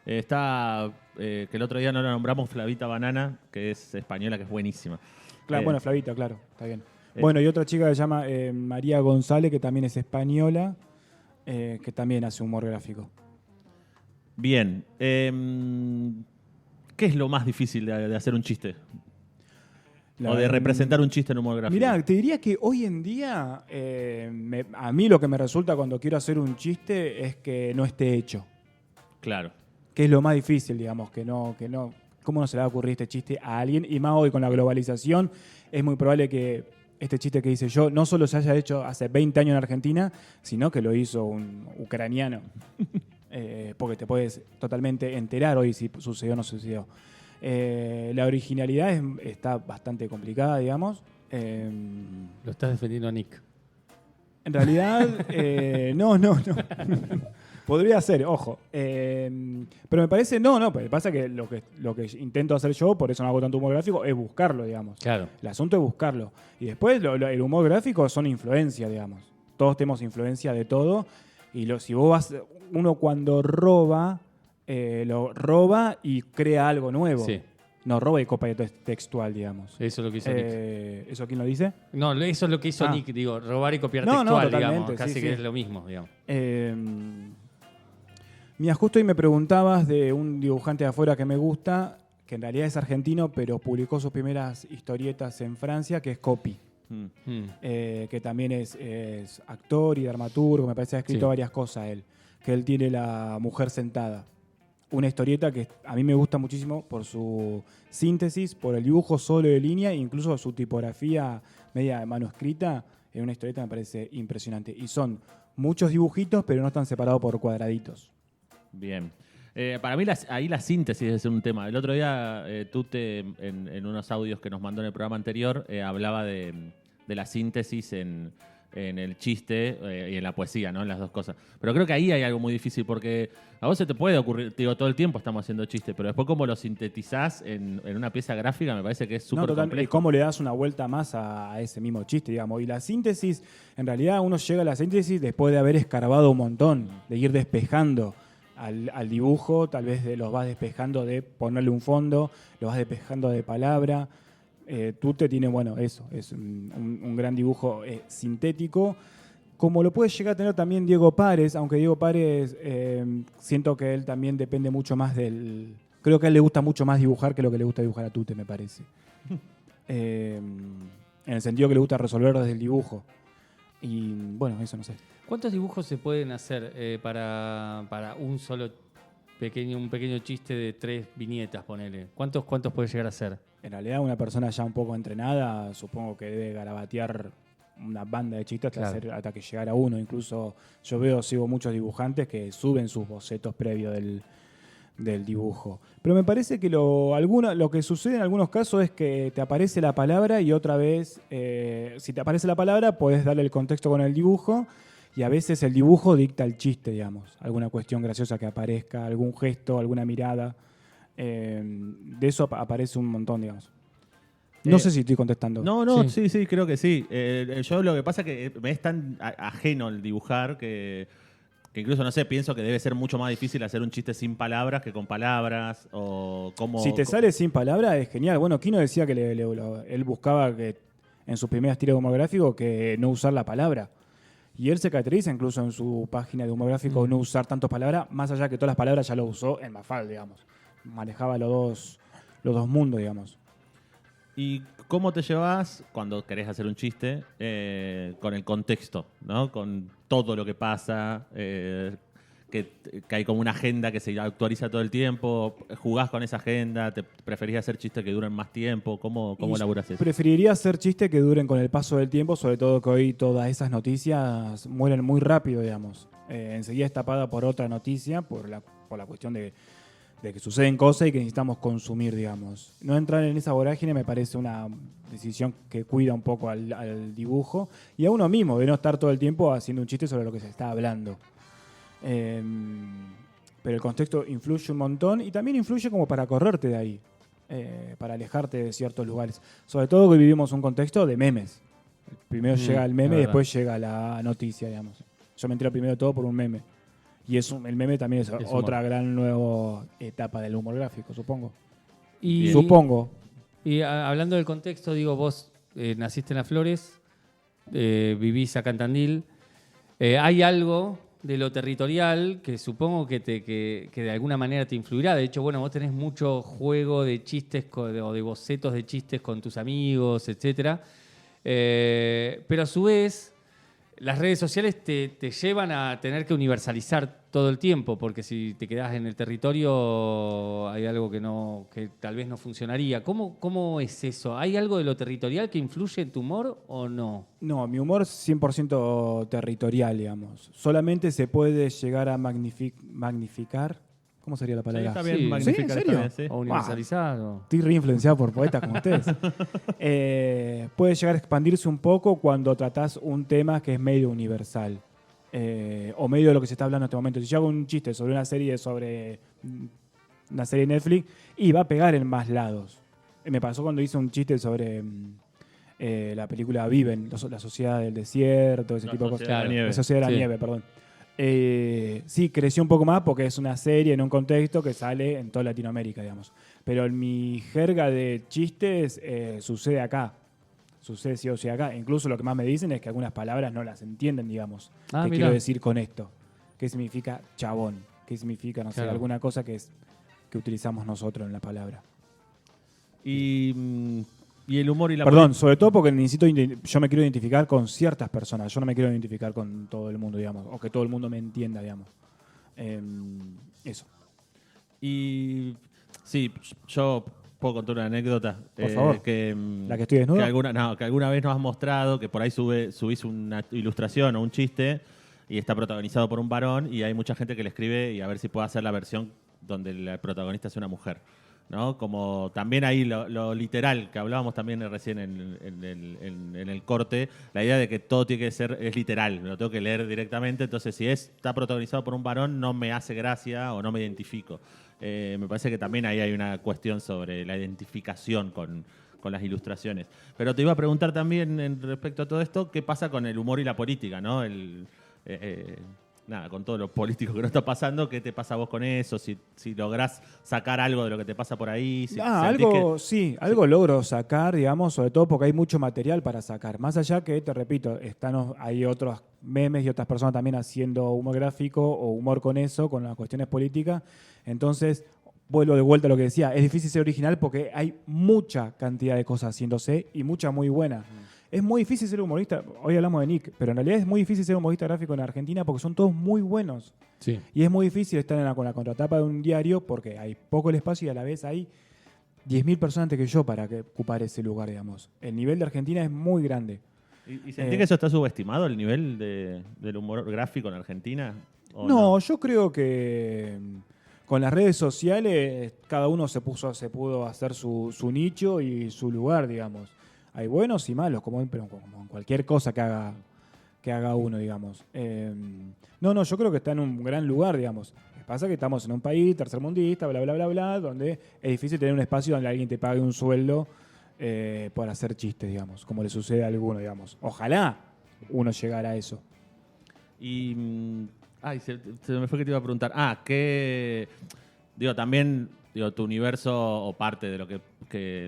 Speaker 8: Está, que el otro día no la nombramos, Flavita Banana, que es española, que es buenísima.
Speaker 9: Claro, bueno, Flavita, claro, está bien. Bueno, y otra chica que se llama María González, que también es española, que también hace humor gráfico.
Speaker 8: Bien. ¿Qué es lo más difícil de hacer un chiste? O de representar un chiste en humor gráfico.
Speaker 9: Mirá, te diría que hoy en día a mí lo que me resulta cuando quiero hacer un chiste es que no esté hecho.
Speaker 8: Claro.
Speaker 9: Que es lo más difícil, digamos, que no. ¿Cómo no se le va a ocurrir este chiste a alguien? Y más hoy con la globalización, es muy probable que este chiste que hice yo no solo se haya hecho hace 20 años en Argentina, sino que lo hizo un ucraniano. Porque te puedes totalmente enterar hoy si sucedió o no sucedió. La originalidad está bastante complicada, digamos.
Speaker 1: Lo estás defendiendo a Nick.
Speaker 9: En realidad, no. Podría ser, ojo. Pero me parece, pero pasa que lo que intento hacer yo, por eso no hago tanto humor gráfico, es buscarlo, digamos.
Speaker 1: Claro.
Speaker 9: El asunto es buscarlo. Y después el humor gráfico son influencias, digamos. Todos tenemos influencia de todo. Y si vos vas, uno cuando roba, lo roba y crea algo nuevo.
Speaker 1: Sí.
Speaker 9: No, roba y copia textual, digamos.
Speaker 1: Eso es lo que hizo Nick.
Speaker 9: ¿Eso quién lo dice?
Speaker 1: No, eso es lo que hizo Nick, digo, robar y copiar
Speaker 9: No,
Speaker 1: textual,
Speaker 9: totalmente,
Speaker 1: digamos. Casi
Speaker 9: sí,
Speaker 1: que
Speaker 9: sí.
Speaker 1: es lo mismo, digamos.
Speaker 9: Mira, justo hoy me preguntabas de un dibujante de afuera que me gusta, que en realidad es argentino, pero publicó sus primeras historietas en Francia, que es Copy. Que también es actor y dramaturgo, me parece que ha escrito varias cosas él. Que él tiene La mujer sentada. Una historieta que a mí me gusta muchísimo por su síntesis, por el dibujo solo de línea e incluso su tipografía media manuscrita. En una historieta me parece impresionante. Y son muchos dibujitos, pero no están separados por cuadraditos.
Speaker 8: Bien. Para mí ahí la síntesis es un tema. El otro día Tute, en unos audios que nos mandó en el programa anterior, hablaba de la síntesis en el chiste y en la poesía, ¿no? En las dos cosas. Pero creo que ahí hay algo muy difícil porque a vos se te puede ocurrir, digo, todo el tiempo estamos haciendo chistes, pero después cómo lo sintetizás en una pieza gráfica me parece que es súper complejo.
Speaker 9: Y cómo le das una vuelta más a ese mismo chiste, digamos. Y la síntesis, en realidad uno llega a la síntesis después de haber escarbado un montón, de ir despejando al dibujo, tal vez los vas despejando de ponerle un fondo, lo vas despejando de palabra. Tute tiene, eso, es un gran dibujo sintético, como lo puede llegar a tener también Diego Párez, aunque Diego Párez siento que él también depende mucho más creo que a él le gusta mucho más dibujar que lo que le gusta dibujar a Tute, me parece. En el sentido que le gusta resolver desde el dibujo. Y eso no sé.
Speaker 1: ¿Cuántos dibujos se pueden hacer para un solo un pequeño chiste de 3 viñetas, ponele? ¿Cuántos puede llegar a ser?
Speaker 9: En realidad, una persona ya un poco entrenada, supongo que debe garabatear una banda de chistes hasta que llegara uno. Incluso yo sigo muchos dibujantes que suben sus bocetos previos del dibujo. Pero me parece que lo que sucede en algunos casos es que te aparece la palabra y otra vez, si te aparece la palabra, podés darle el contexto con el dibujo y a veces el dibujo dicta el chiste, digamos. Alguna cuestión graciosa que aparezca, algún gesto, alguna mirada. De eso aparece un montón, digamos. No sé si estoy contestando.
Speaker 8: No, sí, creo que sí. Yo lo que pasa es que me es tan ajeno el dibujar que incluso, no sé, pienso que debe ser mucho más difícil hacer un chiste sin palabras que con palabras. O cómo,
Speaker 9: si te sale sin palabras es genial. Bueno, Kino decía que él buscaba que en sus primeras tiras de humor gráfico que no usar la palabra. Y él se caracteriza incluso en su página de humor gráfico no usar tantas palabras, más allá que todas las palabras ya lo usó en Mafalda, digamos. Manejaba los dos mundos, digamos.
Speaker 8: ¿Y cómo te llevas cuando querés hacer un chiste con el contexto, ¿no? Con todo lo que pasa, que hay como una agenda que se actualiza todo el tiempo, jugás con esa agenda, te preferís hacer chistes que duren más tiempo, ¿cómo laburás eso?
Speaker 9: Preferiría hacer chistes que duren con el paso del tiempo, sobre todo que hoy todas esas noticias mueren muy rápido, digamos. Enseguida es tapada por otra noticia, por la cuestión de que suceden cosas y que necesitamos consumir, digamos. No entrar en esa vorágine me parece una decisión que cuida un poco al dibujo y a uno mismo, de no estar todo el tiempo haciendo un chiste sobre lo que se está hablando. Pero el contexto influye un montón y también influye como para correrte de ahí, para alejarte de ciertos lugares. Sobre todo que vivimos un contexto de memes. Primero llega el meme y después llega la noticia, digamos. Yo me entero primero de todo por un meme. Y el meme también es otra gran nueva etapa del humor gráfico, supongo. Supongo.
Speaker 1: Y hablando del contexto, digo, vos naciste en Las Flores, vivís acá en Tandil. ¿Hay algo de lo territorial, que supongo que de alguna manera te influirá. De hecho, bueno, vos tenés mucho juego de chistes o de bocetos de chistes con tus amigos, etcétera. Pero a su vez, las redes sociales te llevan a tener que universalizar todo el tiempo, porque si te quedás en el territorio hay algo que tal vez no funcionaría. ¿Cómo es eso? ¿Hay algo de lo territorial que influye en tu humor o no?
Speaker 9: No, mi humor es 100% territorial, digamos. Solamente se puede llegar a magnificar. ¿Cómo sería la
Speaker 8: Sí,
Speaker 9: palabra?
Speaker 8: está bien,
Speaker 1: Sí.
Speaker 8: magnificar,
Speaker 9: ¿Sí? ¿En
Speaker 8: está
Speaker 9: serio?
Speaker 8: bien, sí.
Speaker 1: ¿O universalizar? o-
Speaker 9: Estoy reinfluenciado por poetas como ustedes. Puede llegar a expandirse un poco cuando tratás un tema que es medio universal. O medio de lo que se está hablando en este momento. Si yo hago un chiste sobre una serie de Netflix, y va a pegar en más lados. Me pasó cuando hice un chiste sobre la película Viven, la sociedad del desierto, ese
Speaker 8: La
Speaker 9: tipo de cosas.
Speaker 8: Sociedad de la Nieve.
Speaker 9: La sociedad de la
Speaker 1: Sí.
Speaker 9: nieve, perdón. Sí, creció un poco más porque es una serie en un contexto que sale en toda Latinoamérica, digamos. Pero en mi jerga de chistes sucede acá. Sucede sí o sí acá. Incluso lo que más me dicen es que algunas palabras no las entienden, digamos.
Speaker 1: Ah,
Speaker 9: ¿Qué
Speaker 1: mirá.
Speaker 9: quiero decir con esto? ¿Qué significa chabón? ¿Qué significa, no sé,
Speaker 1: Claro.
Speaker 9: alguna cosa que utilizamos nosotros en la palabra?
Speaker 8: Y el humor y la
Speaker 9: Perdón, sobre todo porque yo me quiero identificar con ciertas personas. Yo no me quiero identificar con todo el mundo, digamos. O que todo el mundo me entienda, digamos. Eso.
Speaker 8: Y sí, yo puedo contar una anécdota.
Speaker 9: Por favor.
Speaker 8: Que,
Speaker 9: ¿La que estoy desnudo?
Speaker 8: que alguna vez nos has mostrado que por ahí subís una ilustración o un chiste y está protagonizado por un varón y hay mucha gente que le escribe y a ver si puede hacer la versión donde el protagonista es una mujer, ¿no? Como también ahí lo literal, que hablábamos también recién en el corte, la idea de que todo tiene que ser, es literal, lo tengo que leer directamente, entonces si está protagonizado por un varón no me hace gracia o no me identifico. Me parece que también ahí hay una cuestión sobre la identificación con las ilustraciones. Pero te iba a preguntar también respecto a todo esto, ¿qué pasa con el humor y la política, ¿no? Nada, con todo lo político que nos está pasando, ¿qué te pasa a vos con eso? Si lográs sacar algo de lo que te pasa por ahí. Si sentís
Speaker 9: algo logro sacar, digamos, sobre todo porque hay mucho material para sacar. Más allá que, te repito, hay otros memes y otras personas también haciendo humor gráfico o humor con eso, con las cuestiones políticas. Entonces, vuelvo de vuelta a lo que decía, es difícil ser original porque hay mucha cantidad de cosas haciéndose y mucha muy buena. Es muy difícil ser humorista, hoy hablamos de Nick, pero en realidad es muy difícil ser humorista gráfico en Argentina porque son todos muy buenos.
Speaker 1: Sí.
Speaker 9: Y es muy difícil estar con la contratapa de un diario porque hay poco el espacio y a la vez hay 10.000 personas antes que yo para ocupar ese lugar, digamos. El nivel de Argentina es muy grande.
Speaker 8: ¿Y sentís que eso está subestimado, el nivel del humor gráfico en Argentina? ¿O
Speaker 9: No, yo creo que con las redes sociales cada uno se pudo hacer su nicho y su lugar, digamos. Hay buenos y malos, como en cualquier cosa que haga uno, digamos. Yo creo que está en un gran lugar, digamos. Lo que pasa es que estamos en un país tercermundista, bla, bla, bla, bla, donde es difícil tener un espacio donde alguien te pague un sueldo por hacer chistes, digamos, como le sucede a alguno, digamos. Ojalá uno llegara a eso.
Speaker 8: Y. Se me fue que te iba a preguntar. También tu universo o parte de lo que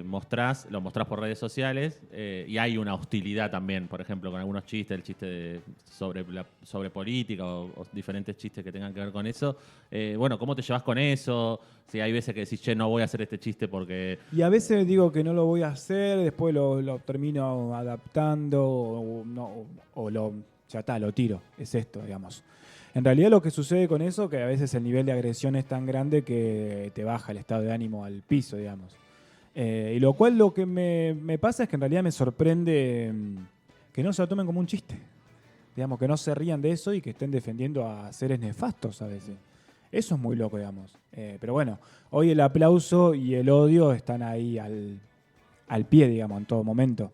Speaker 8: mostrás, lo mostrás por redes sociales y hay una hostilidad también, por ejemplo, con algunos chistes, el chiste sobre política o diferentes chistes que tengan que ver con eso. ¿Cómo te llevas con eso? Si hay veces que decís, che, no voy a hacer este chiste porque...
Speaker 9: Y a veces digo que no lo voy a hacer, después lo termino adaptando lo tiro. Es esto, digamos. En realidad lo que sucede con eso, que a veces el nivel de agresión es tan grande que te baja el estado de ánimo al piso, digamos. Y lo que me pasa es que en realidad me sorprende que no se lo tomen como un chiste. Digamos, que no se rían de eso y que estén defendiendo a seres nefastos a veces. Eso es muy loco, digamos. Pero bueno, hoy el aplauso y el odio están ahí al pie, digamos, en todo momento.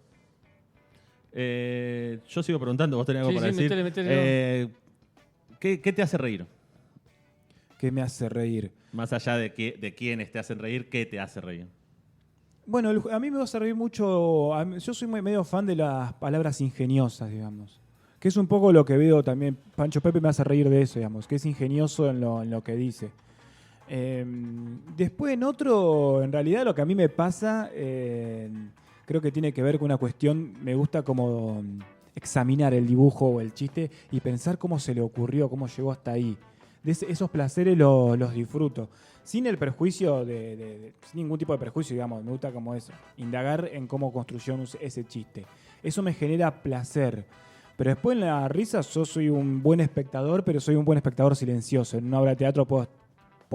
Speaker 8: Yo sigo preguntando, vos tenés algo para decir.
Speaker 1: Metele.
Speaker 8: ¿Qué te hace reír?
Speaker 9: ¿Qué me hace reír?
Speaker 8: Más allá de quiénes te hacen reír, ¿qué te hace reír?
Speaker 9: Bueno, a mí me hace reír mucho. Yo soy medio fan de las palabras ingeniosas, digamos. Que es un poco lo que veo también. Pancho Pepe me hace reír de eso, digamos. Que es ingenioso en lo que dice. Después en realidad lo que a mí me pasa, creo que tiene que ver con una cuestión. Me gusta como examinar el dibujo o el chiste y pensar cómo se le ocurrió, cómo llegó hasta ahí. Esos placeres los disfruto. Sin el perjuicio sin ningún tipo de perjuicio, digamos. Me gusta como es indagar en cómo construyó ese chiste. Eso me genera placer. Pero después en la risa yo soy un buen espectador, pero soy un buen espectador silencioso. En una obra de teatro puedo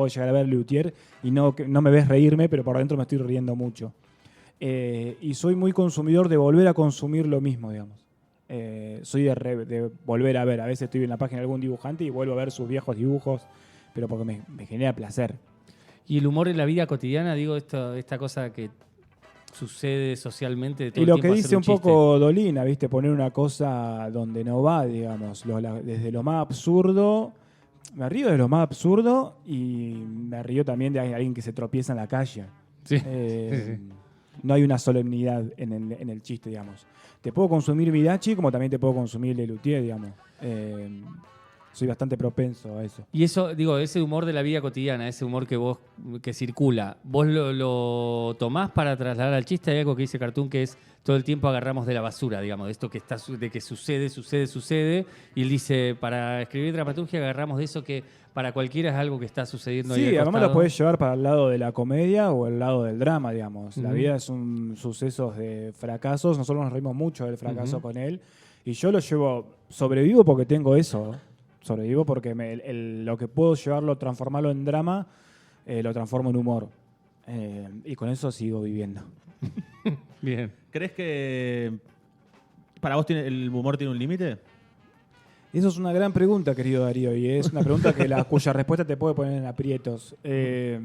Speaker 9: llegar a ver Luthier y no me ves reírme, pero por dentro me estoy riendo mucho. Y soy muy consumidor de volver a consumir lo mismo, digamos. Soy de volver a ver. A veces estoy en la página de algún dibujante y vuelvo a ver sus viejos dibujos, pero porque me genera placer.
Speaker 1: Y el humor en la vida cotidiana, digo, esta cosa que sucede socialmente todo
Speaker 9: y
Speaker 1: el
Speaker 9: lo
Speaker 1: tiempo.
Speaker 9: que dice un
Speaker 1: chiste.
Speaker 9: poco Dolina, ¿viste? Poner una cosa donde no va, digamos. Desde lo más absurdo. Me río de lo más absurdo y me río también de alguien que se tropieza en la calle.
Speaker 1: Sí.
Speaker 9: Sí. No hay una solemnidad en el chiste, digamos. Te puedo consumir Midachi como también te puedo consumir Lelutier, digamos. Soy bastante propenso a eso.
Speaker 1: Y eso, digo, ese humor de la vida cotidiana, ese humor que circula, ¿vos lo tomás para trasladar al chiste? Hay algo que dice Cartoon que es todo el tiempo agarramos de la basura, digamos, de esto de que sucede. Y él dice, para escribir dramaturgia agarramos de eso que para cualquiera es algo que está sucediendo ahí.
Speaker 9: Sí, además lo podés llevar para el lado de la comedia o el lado del drama, digamos. La vida es un suceso de fracasos. Nosotros nos reímos mucho del fracaso con él. Y yo lo sobrevivo porque tengo eso. Sobrevivo porque lo que puedo llevarlo, transformarlo en drama, lo transformo en humor. Y con eso sigo viviendo.
Speaker 8: Bien. ¿Crees que para vos el humor tiene un límite?
Speaker 9: Eso es una gran pregunta, querido Darío, y es una pregunta cuya respuesta te puede poner en aprietos. Te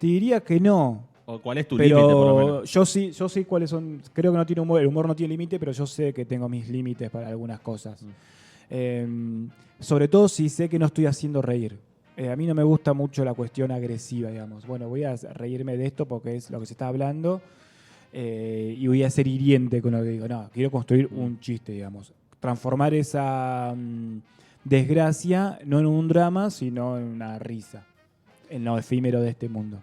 Speaker 9: diría que no.
Speaker 8: ¿O cuál es tu límite, por lo menos?
Speaker 9: Yo sí cuáles son. Creo que no tiene humor. El humor no tiene límite, pero yo sé que tengo mis límites para algunas cosas. Sobre todo si sé que no estoy haciendo reír. A mí no me gusta mucho la cuestión agresiva, digamos. Bueno, voy a reírme de esto porque es lo que se está hablando y voy a ser hiriente con lo que digo. No, quiero construir un chiste, digamos. Transformar esa desgracia no en un drama, sino en una risa. En lo efímero de este mundo.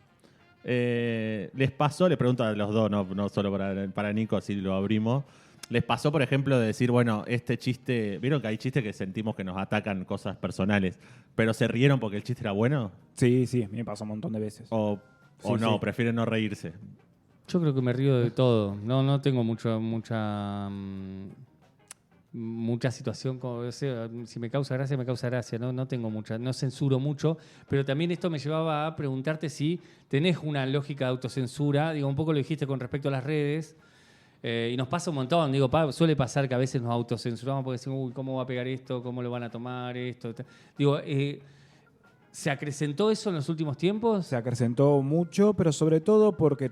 Speaker 8: ¿Les pasó? Le pregunto a los dos, no solo para Nico, así lo abrimos. ¿Les pasó, por ejemplo, de decir, bueno, este chiste... ¿Vieron que hay chistes que sentimos que nos atacan cosas personales, pero se rieron porque el chiste era bueno?
Speaker 9: Sí, me pasó un montón de veces.
Speaker 8: O no, prefieren no reírse.
Speaker 1: Yo creo que me río de todo. No tengo mucha situación, como, si me causa gracia, me causa gracia. No tengo mucha, no censuro mucho, pero también esto me llevaba a preguntarte si tenés una lógica de autocensura. Digo, un poco lo dijiste con respecto a las redes. Y nos pasa un montón, digo, suele pasar que a veces nos autocensuramos porque decimos, uy, ¿cómo va a pegar esto? ¿Cómo lo van a tomar esto? Digo, ¿se acrecentó eso en los últimos tiempos?
Speaker 9: Se acrecentó mucho, pero sobre todo porque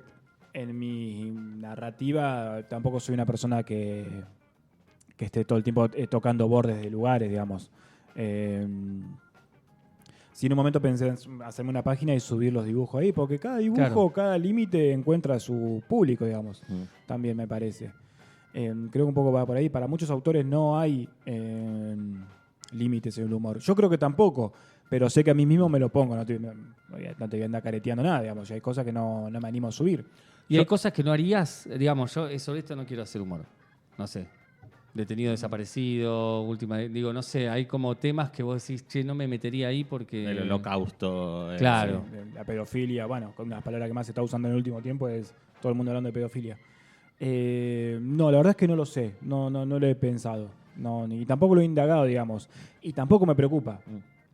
Speaker 9: en mi narrativa tampoco soy una persona que esté todo el tiempo tocando bordes de lugares, digamos. Si en un momento pensé en hacerme una página y subir los dibujos ahí, porque cada dibujo, claro, cada límite encuentra su público, digamos. También me parece. Creo que un poco va por ahí. Para muchos autores no hay límites en el humor. Yo creo que tampoco, pero sé que a mí mismo me lo pongo. No te voy a andar careteando nada, digamos. Y hay cosas que no me animo a subir.
Speaker 1: Y hay cosas que no harías, digamos, yo sobre esto no quiero hacer humor. No sé. Detenido, desaparecido, no sé, hay como temas que vos decís, che, no me metería ahí porque...
Speaker 8: El holocausto.
Speaker 1: Claro.
Speaker 9: La pedofilia, bueno, con una palabra que más se está usando en el último tiempo es todo el mundo hablando de pedofilia. No, la verdad es que no lo sé, no lo he pensado, y tampoco lo he indagado, digamos, y tampoco me preocupa.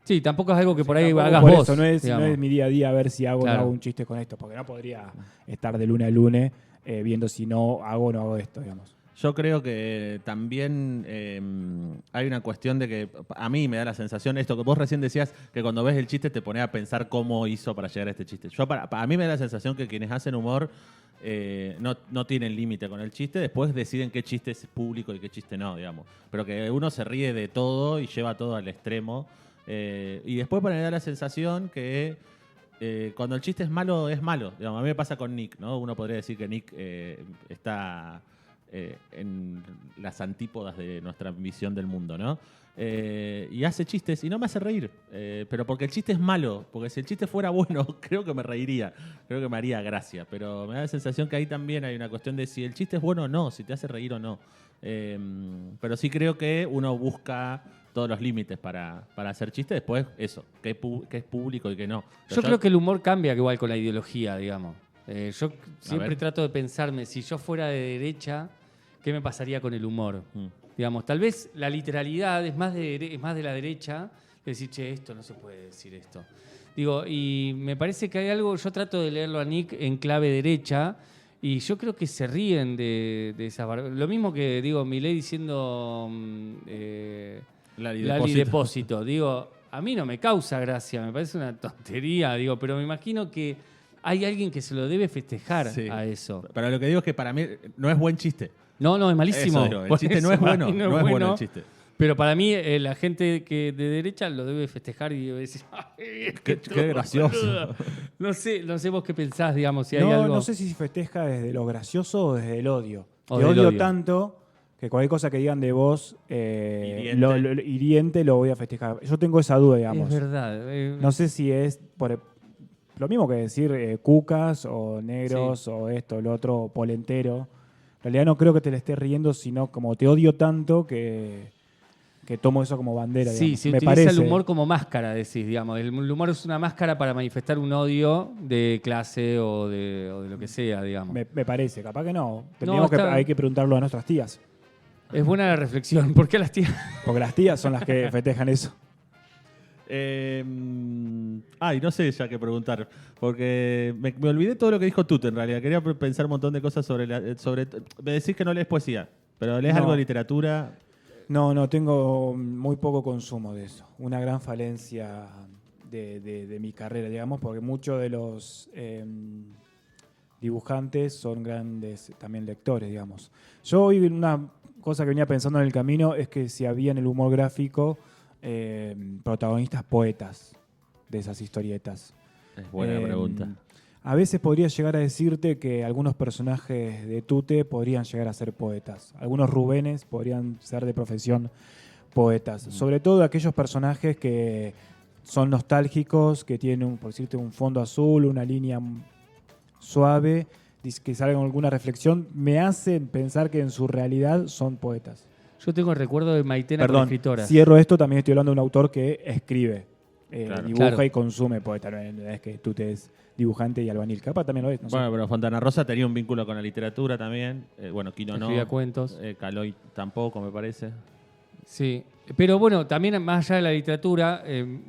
Speaker 1: Sí, tampoco es algo que por ahí
Speaker 9: tampoco
Speaker 1: hagas
Speaker 9: por
Speaker 1: vos.
Speaker 9: Eso, no es mi día a día a ver si hago o no hago un chiste con esto, porque no podría estar de lunes a lunes viendo si no hago esto, digamos.
Speaker 8: Yo creo que también hay una cuestión de que a mí me da la sensación, esto que vos recién decías, que cuando ves el chiste te pones a pensar cómo hizo para llegar a este chiste. A mí me da la sensación que quienes hacen humor no tienen límite con el chiste, después deciden qué chiste es público y qué chiste no, digamos. Pero que uno se ríe de todo y lleva todo al extremo. Y después me da la sensación que cuando el chiste es malo, es malo. Digamos, a mí me pasa con Nick, ¿no? Uno podría decir que Nick está... en las antípodas de nuestra visión del mundo, ¿no? Y hace chistes y no me hace reír, pero porque el chiste es malo, porque si el chiste fuera bueno, creo que me reiría, creo que me haría gracia, pero me da la sensación que ahí también hay una cuestión de si el chiste es bueno o no, si te hace reír o no. Pero sí creo que uno busca todos los límites para hacer chistes, después eso, qué es público y qué no.
Speaker 1: Yo creo que el humor cambia igual con la ideología, digamos. Yo siempre trato de pensarme, si yo fuera de derecha, ¿qué me pasaría con el humor? Digamos, tal vez la literalidad es más de la derecha, de decir, che, esto no se puede decir esto. Digo, y me parece que hay algo, yo trato de leerlo a Nick en clave derecha, y yo creo que se ríen de esa lo mismo que, digo, Milei diciendo Lali Depósito. Digo, a mí no me causa gracia, me parece una tontería, digo, pero me imagino que hay alguien que se lo debe festejar a eso.
Speaker 8: Pero lo que digo es que para mí no es buen chiste.
Speaker 1: No, es malísimo.
Speaker 8: Eso digo, el chiste no es bueno, no es bueno el chiste.
Speaker 1: Pero para mí, la gente que de derecha lo debe festejar y debe decir,
Speaker 8: qué gracioso.
Speaker 1: No sé vos qué pensás, digamos, si hay algo.
Speaker 9: No sé si festeja desde lo gracioso o desde el odio.
Speaker 1: O
Speaker 9: Te
Speaker 1: del
Speaker 9: odio
Speaker 1: odio.
Speaker 9: tanto que cualquier cosa que digan de vos hiriente lo voy a festejar. Yo tengo esa duda, digamos.
Speaker 1: Es verdad.
Speaker 9: No sé si es por lo mismo que decir cucas o negros o esto, lo otro, polentero. En realidad no creo que te le estés riendo, sino como te odio tanto que tomo eso como bandera.
Speaker 1: Sí,
Speaker 9: digamos.
Speaker 1: se
Speaker 9: Me
Speaker 1: utiliza
Speaker 9: parece.
Speaker 1: el humor como máscara, decís, digamos. El humor es una máscara para manifestar un odio de clase o de lo que sea, digamos.
Speaker 9: Me parece, capaz que no. Hay que preguntarlo a nuestras tías.
Speaker 1: Es buena la reflexión. ¿Por qué las tías?
Speaker 9: Porque las tías son las que festejan eso.
Speaker 8: No sé ya qué preguntar, porque me olvidé todo lo que dijo Tute en realidad. Quería pensar un montón de cosas sobre... Me decís que no lees poesía, pero lees algo de literatura.
Speaker 9: No, tengo muy poco consumo de eso. Una gran falencia de mi carrera, digamos, porque muchos de los dibujantes son grandes también lectores, digamos. Yo hoy una cosa que venía pensando en el camino es que si había en el humor gráfico protagonistas poetas de esas historietas.
Speaker 8: Es buena pregunta.
Speaker 9: A veces podría llegar a decirte que algunos personajes de Tute podrían llegar a ser poetas. Algunos Rubénes podrían ser de profesión poetas. Sobre todo aquellos personajes que son nostálgicos, que tienen, por decirte, un fondo azul, una línea suave, que salgan alguna reflexión, me hacen pensar que en su realidad son poetas.
Speaker 1: Yo tengo el recuerdo de Maitena como escritora.
Speaker 9: Cierro esto, también estoy hablando de un autor que escribe, dibuja
Speaker 1: Claro.
Speaker 9: y consume poeta. No es que Tute es dibujante y albañil. Capaz también lo es. No sé.
Speaker 8: Bueno, pero Fontana Rosa tenía un vínculo con la literatura también. Quino no.
Speaker 1: Escribía cuentos.
Speaker 8: Caloi tampoco, me parece.
Speaker 1: Sí, pero bueno, también más allá de la literatura,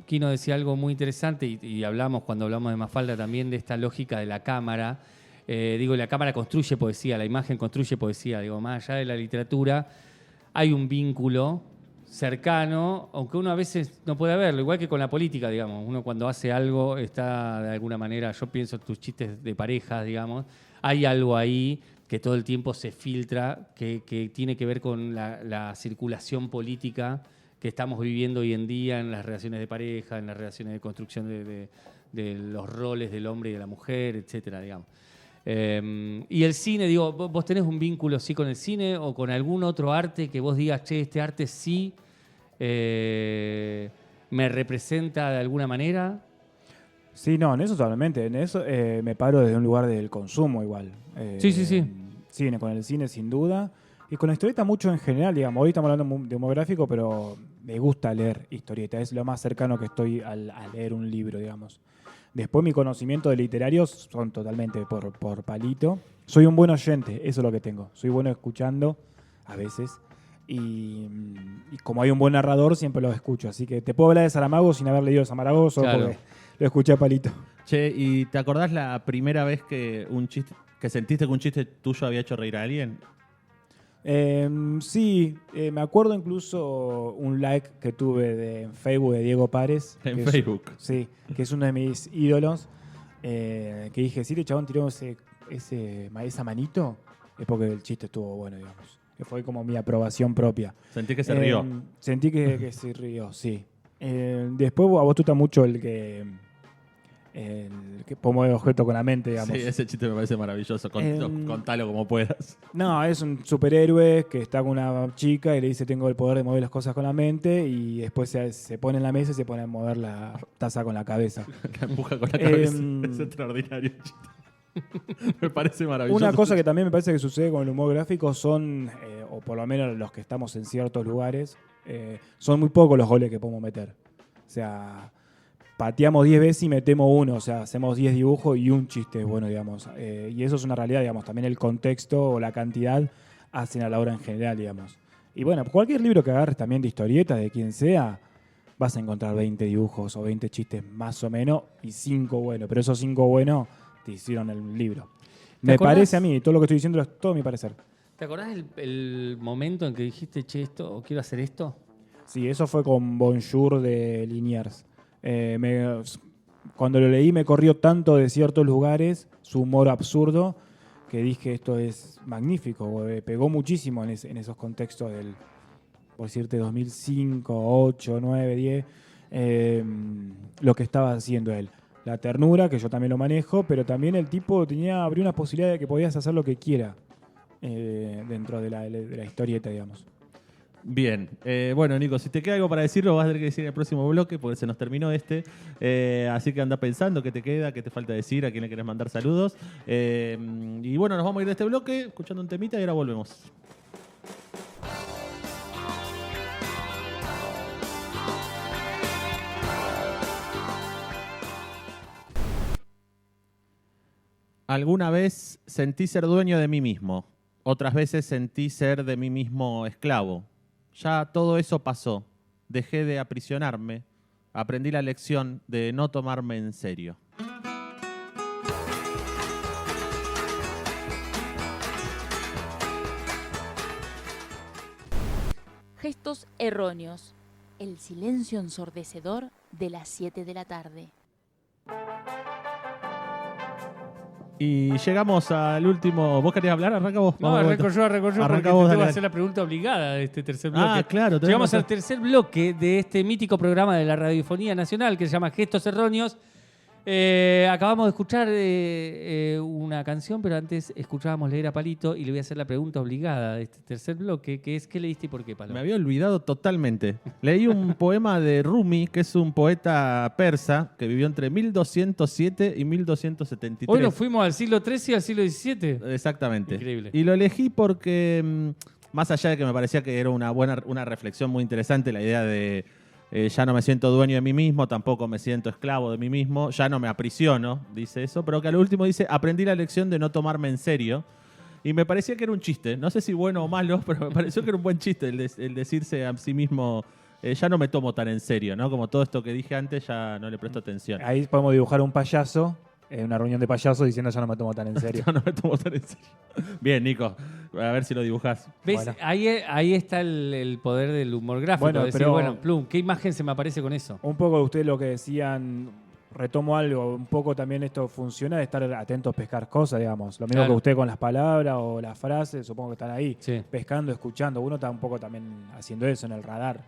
Speaker 1: Quino decía algo muy interesante y cuando hablamos de Mafalda también de esta lógica de la cámara. La cámara construye poesía, la imagen construye poesía. Más allá de la literatura, hay un vínculo cercano, aunque uno a veces no puede verlo, igual que con la política, digamos. Uno cuando hace algo está de alguna manera, yo pienso tus chistes de parejas, digamos, hay algo ahí que todo el tiempo se filtra, que tiene que ver con la circulación política que estamos viviendo hoy en día en las relaciones de pareja, en las relaciones de construcción de los roles del hombre y de la mujer, etcétera, digamos. Y el cine, ¿vos tenés un vínculo sí con el cine o con algún otro arte que vos digas, che, este arte sí me representa de alguna manera?
Speaker 9: Sí, no, en eso totalmente. En eso me paro desde un lugar del consumo igual.
Speaker 1: Sí.
Speaker 9: Cine, con el cine sin duda. Y con la historieta mucho en general, digamos. Hoy estamos hablando de humor gráfico, pero me gusta leer historieta. Es lo más cercano que estoy a leer un libro, digamos. Después mi conocimiento de literarios son totalmente por palito. Soy un buen oyente, eso es lo que tengo. Soy bueno escuchando, a veces. Y como hay un buen narrador, siempre los escucho. Así que te puedo hablar de Saramago sin haber leído Saramago, solo porque lo escuché a palito.
Speaker 8: Che, ¿y te acordás la primera vez que sentiste que un chiste tuyo había hecho reír a alguien?
Speaker 9: Sí, me acuerdo incluso un like que tuve en Facebook de Diego Párez.
Speaker 8: En Facebook.
Speaker 9: Sí, que es uno de mis ídolos. Que dije, sí, el chabón tiró esa manito, es porque el chiste estuvo bueno, digamos. Que fue como mi aprobación propia.
Speaker 8: Sentí que se rió.
Speaker 9: Sentí que se rió, sí. Después a vos te gusta mucho el que que pongo el objeto con la mente, digamos.
Speaker 8: Sí, ese chiste me parece maravilloso. Contalo como puedas.
Speaker 9: No, es un superhéroe que está con una chica y le dice tengo el poder de mover las cosas con la mente y después se pone en la mesa y se pone a mover la taza con la cabeza.
Speaker 8: La empuja con la cabeza. Es extraordinario el chiste. Me parece maravilloso.
Speaker 9: Una cosa que también me parece que sucede con el humor gráfico son, o por lo menos los que estamos en ciertos lugares, son muy pocos los goles que podemos meter. O sea, pateamos 10 veces y metemos uno, o sea, hacemos 10 dibujos y un chiste, bueno, digamos. Y eso es una realidad, digamos. También el contexto o la cantidad hacen a la obra en general, digamos. Y bueno, cualquier libro que agarres también de historietas, de quien sea, vas a encontrar 20 dibujos o 20 chistes más o menos y 5 buenos. Pero esos 5 buenos te hicieron el libro. Me parece a mí, todo lo que estoy diciendo es todo mi parecer.
Speaker 1: ¿Te acordás el momento en que dijiste, che, esto, o quiero hacer esto?
Speaker 9: Sí, eso fue con Bonjour de Liniers. Cuando lo leí me corrió tanto de ciertos lugares, su humor absurdo, que dije esto es magnífico. Pegó muchísimo en esos contextos del, por decirte, 2005, 8, 9, 10, lo que estaba haciendo él. La ternura, que yo también lo manejo, pero también el tipo abrió una posibilidad de que podías hacer lo que quiera dentro de la historieta, digamos.
Speaker 8: Bien. Bueno, Nico, si te queda algo para decirlo, vas a tener que decir en el próximo bloque, porque se nos terminó este. Así que anda pensando qué te queda, qué te falta decir, a quién le querés mandar saludos. Y bueno, nos vamos a ir de este bloque escuchando un temita y ahora volvemos. Alguna vez sentí ser dueño de mí mismo. Otras veces sentí ser de mí mismo esclavo. Ya todo eso pasó. Dejé de aprisionarme. Aprendí la lección de no tomarme en serio.
Speaker 2: Gestos erróneos. El silencio ensordecedor de las 7 de la tarde.
Speaker 8: Y llegamos al último. ¿Vos querías hablar? ¿Arranca vos?
Speaker 1: No, arranco yo, porque
Speaker 8: vos,
Speaker 1: te voy a
Speaker 8: dale.
Speaker 1: hacer la pregunta obligada de este tercer bloque.
Speaker 8: Ah, claro.
Speaker 1: Llegamos al tercer bloque de este mítico programa de la Radiofonía Nacional que se llama Gestos Erróneos. Acabamos de escuchar una canción, pero antes escuchábamos leer a Palito y le voy a hacer la pregunta obligada de este tercer bloque, que es ¿qué leíste y por qué, Palo?
Speaker 8: Me había olvidado totalmente. Leí un poema de Rumi, que es un poeta persa que vivió entre 1207 y 1273.
Speaker 1: Hoy nos fuimos al siglo XIII y al siglo XVII.
Speaker 8: Exactamente.
Speaker 1: Increíble.
Speaker 8: Y lo elegí porque, más allá de que me parecía que era una reflexión muy interesante, la idea de ya no me siento dueño de mí mismo, tampoco me siento esclavo de mí mismo, ya no me aprisiono, dice eso, pero que al último dice, aprendí la lección de no tomarme en serio. Y me parecía que era un chiste, no sé si bueno o malo, pero me pareció que era un buen chiste el decirse a sí mismo, ya no me tomo tan en serio, ¿no? Como todo esto que dije antes, ya no le presto atención.
Speaker 9: Ahí podemos dibujar un payaso en una reunión de payasos diciendo ya no me tomo tan en serio.
Speaker 8: Ya no me tomo tan en serio. Bien, Nico, a ver si lo dibujás.
Speaker 1: ¿Ves?
Speaker 9: Bueno.
Speaker 1: Ahí está el poder del humor gráfico.
Speaker 9: Bueno,
Speaker 1: Decir,
Speaker 9: pero-
Speaker 1: Plum, ¿qué imagen se me aparece con eso?
Speaker 9: Un poco de ustedes lo que decían, retomo algo, un poco también esto funciona de estar atentos a pescar cosas, digamos. Lo mismo
Speaker 1: Claro.
Speaker 9: que usted con las palabras o las frases, supongo que están ahí,
Speaker 1: Sí.
Speaker 9: pescando, escuchando. Uno está un poco también haciendo eso en el radar.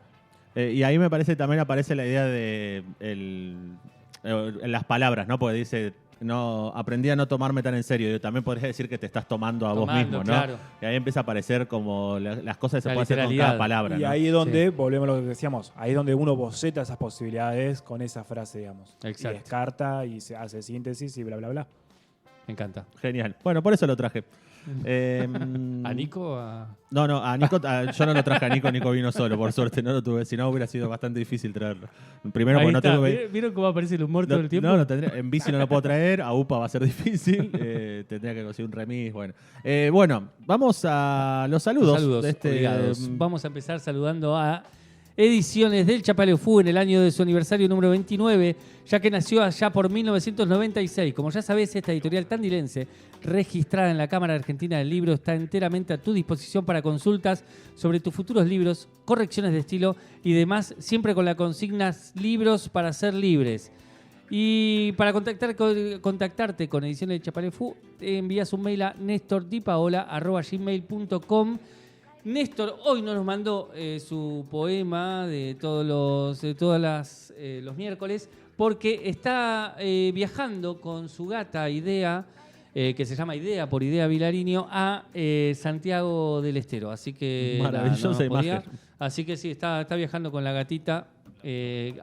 Speaker 8: Y ahí me parece también aparece la idea de en las palabras, ¿no? Porque dice, no, aprendí a no tomarme tan en serio. Yo también podría decir que te estás tomando a vos mismo, ¿no?
Speaker 1: Claro.
Speaker 8: Y ahí empieza a aparecer como las cosas que se
Speaker 1: La
Speaker 8: pueden hacer con
Speaker 1: literalidad.
Speaker 8: cada palabra,
Speaker 9: Y
Speaker 8: ¿no?
Speaker 9: ahí es donde, volvemos a lo que decíamos, ahí es donde uno boceta esas posibilidades con esa frase, digamos.
Speaker 1: Exacto.
Speaker 9: Y descarta y se hace síntesis y bla, bla, bla.
Speaker 1: Me encanta.
Speaker 8: Genial. Bueno, por eso lo traje.
Speaker 1: ¿A Nico?
Speaker 8: No, a Nico, yo no lo traje a Nico, Nico vino solo, por suerte no lo tuve, si no hubiera sido bastante difícil traerlo. Primero
Speaker 1: Ahí
Speaker 8: porque no
Speaker 1: está.
Speaker 8: tuve...
Speaker 1: ¿Vieron cómo aparece el humor todo el tiempo?
Speaker 8: No, en bici no lo puedo traer, a UPA va a ser difícil, tendría que conseguir un remis, bueno. Bueno, vamos a los saludos.
Speaker 1: Saludos
Speaker 8: de este,
Speaker 1: obligados. Vamos a empezar saludando a Ediciones del Chapaleufú en el año de su aniversario número 29, ya que nació allá por 1996. Como ya sabés, esta editorial tandilense, registrada en la Cámara Argentina del Libro, está enteramente a tu disposición para consultas sobre tus futuros libros, correcciones de estilo y demás, siempre con la consigna libros para ser libres. Y para contactarte con Ediciones del Chapaleufú, envías un mail a nestordipaola@gmail.com. Néstor hoy nos mandó su poema de todos los miércoles, porque está viajando con su gata Idea, que se llama Idea por Idea Vilariño, a Santiago del Estero. Así que
Speaker 8: maravillosa imagen.
Speaker 1: Así que sí, está viajando con la gatita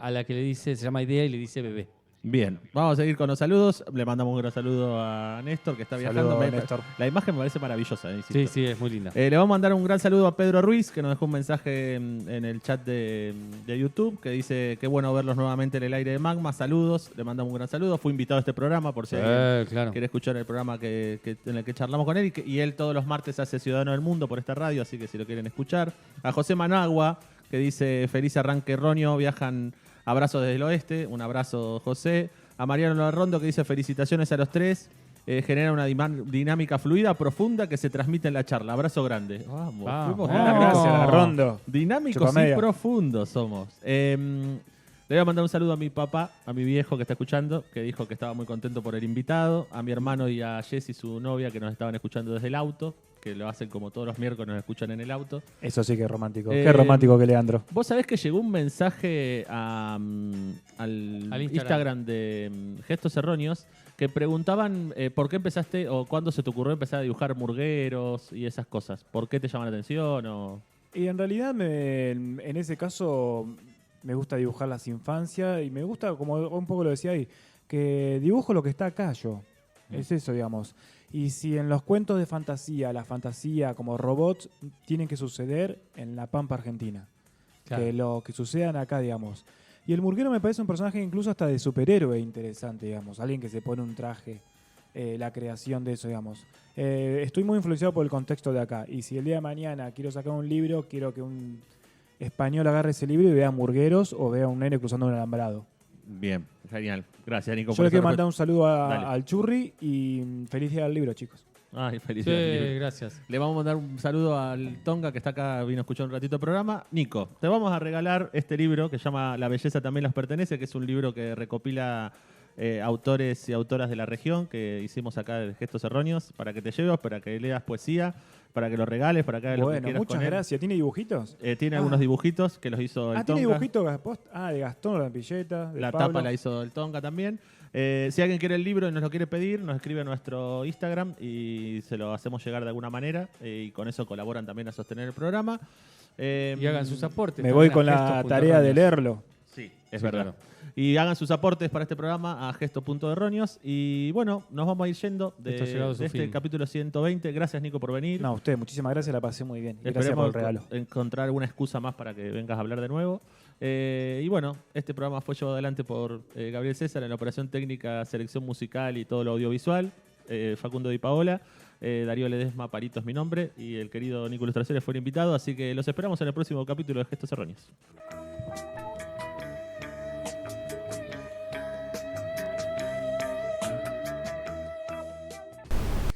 Speaker 1: a la que le dice, se llama Idea y le dice bebé.
Speaker 8: Bien, vamos a seguir con los saludos. Le mandamos un gran saludo a Néstor, que está viajando.
Speaker 9: Saludos, Néstor.
Speaker 8: La imagen me parece maravillosa. Insisto.
Speaker 1: Sí, sí, es muy linda.
Speaker 8: Le vamos a mandar un gran saludo a Pedro Ruiz, que nos dejó un mensaje en el chat de YouTube, que dice, qué bueno verlos nuevamente en el aire de Magma. Saludos, le mandamos un gran saludo. Fue invitado a este programa, por si alguien
Speaker 1: claro.
Speaker 8: quiere escuchar el programa en el que charlamos con él. Y él todos los martes hace Ciudadano del Mundo por esta radio, así que si lo quieren escuchar. A José Managua, que dice, feliz arranque erróneo, viajan abrazos desde el oeste. Un abrazo, José. A Mariano Larrondo, que dice, felicitaciones a los tres. Genera una dinámica fluida, profunda, que se transmite en la charla. Abrazo grande. Vamos.
Speaker 9: Gracias, Larrondo.
Speaker 8: Dinámicos y profundos somos. Le voy a mandar un saludo a mi papá, a mi viejo que está escuchando, que dijo que estaba muy contento por el invitado. A mi hermano y a Jessy, su novia, que nos estaban escuchando desde el auto, que lo hacen como todos los miércoles, nos escuchan en el auto.
Speaker 9: Eso sí que es romántico. Qué romántico que Leandro.
Speaker 8: Vos sabés que llegó un mensaje al Instagram de Gestos Erróneos que preguntaban por qué empezaste o cuándo se te ocurrió empezar a dibujar murgueros y esas cosas. ¿Por qué te llaman la atención?
Speaker 9: Y en realidad, en ese caso, me gusta dibujar las infancias y me gusta, como un poco lo decía ahí, que dibujo lo que está acá yo. Es eso, digamos. Y si en los cuentos de fantasía, la fantasía como robots tienen que suceder en la Pampa Argentina. Claro. Que lo que sucedan acá, digamos. Y el murguero me parece un personaje incluso hasta de superhéroe interesante, digamos. Alguien que se pone un traje, la creación de eso, digamos. Estoy muy influenciado por el contexto de acá. Y si el día de mañana quiero sacar un libro, quiero que un español agarre ese libro y vea murgueros o vea un nene cruzando un alambrado.
Speaker 8: Bien, genial. Gracias, Nico.
Speaker 9: Yo le quiero mandar un saludo al Churri y feliz día del libro, chicos.
Speaker 8: Ay, feliz día del libro.
Speaker 1: Gracias.
Speaker 8: Le vamos a mandar un saludo al Tonga, que está acá, vino a escuchar un ratito el programa. Nico, te vamos a regalar este libro que se llama La belleza también nos pertenece, que es un libro que recopila autores y autoras de la región que hicimos acá de Gestos Erróneos, para que te lleves, para que leas poesía, para que lo regales, para que hagas lo que quieras.
Speaker 9: Muchas gracias. ¿Tiene dibujitos?
Speaker 8: Tiene algunos dibujitos que los hizo el Tonga.
Speaker 9: ¿Tiene dibujitos de Gastón, la pilleta, de
Speaker 8: la
Speaker 9: Pablo?
Speaker 8: tapa la hizo el Tonga también. Si alguien quiere el libro y nos lo quiere pedir, nos escribe a nuestro Instagram y se lo hacemos llegar de alguna manera y con eso colaboran también a sostener el programa.
Speaker 1: Y hagan sus aportes.
Speaker 9: Me voy con la tarea de leerlo.
Speaker 8: Sí, es verdad. Claro. Y hagan sus aportes para este programa a Gesto.erróneos. Y bueno, nos vamos a ir yendo de este capítulo 120. Gracias, Nico, por venir.
Speaker 9: No, a usted, muchísimas gracias, la pasé muy bien.
Speaker 8: Gracias
Speaker 9: por el regalo.
Speaker 8: Encontrar alguna excusa más para que vengas a hablar de nuevo. Y bueno, este programa fue llevado adelante por Gabriel César en la operación técnica, selección musical y todo lo audiovisual. Facundo Di Paola. Darío Ledesma Parito es mi nombre. Y el querido Nico Ilustraciones fue el invitado. Así que los esperamos en el próximo capítulo de Gestos Erróneos.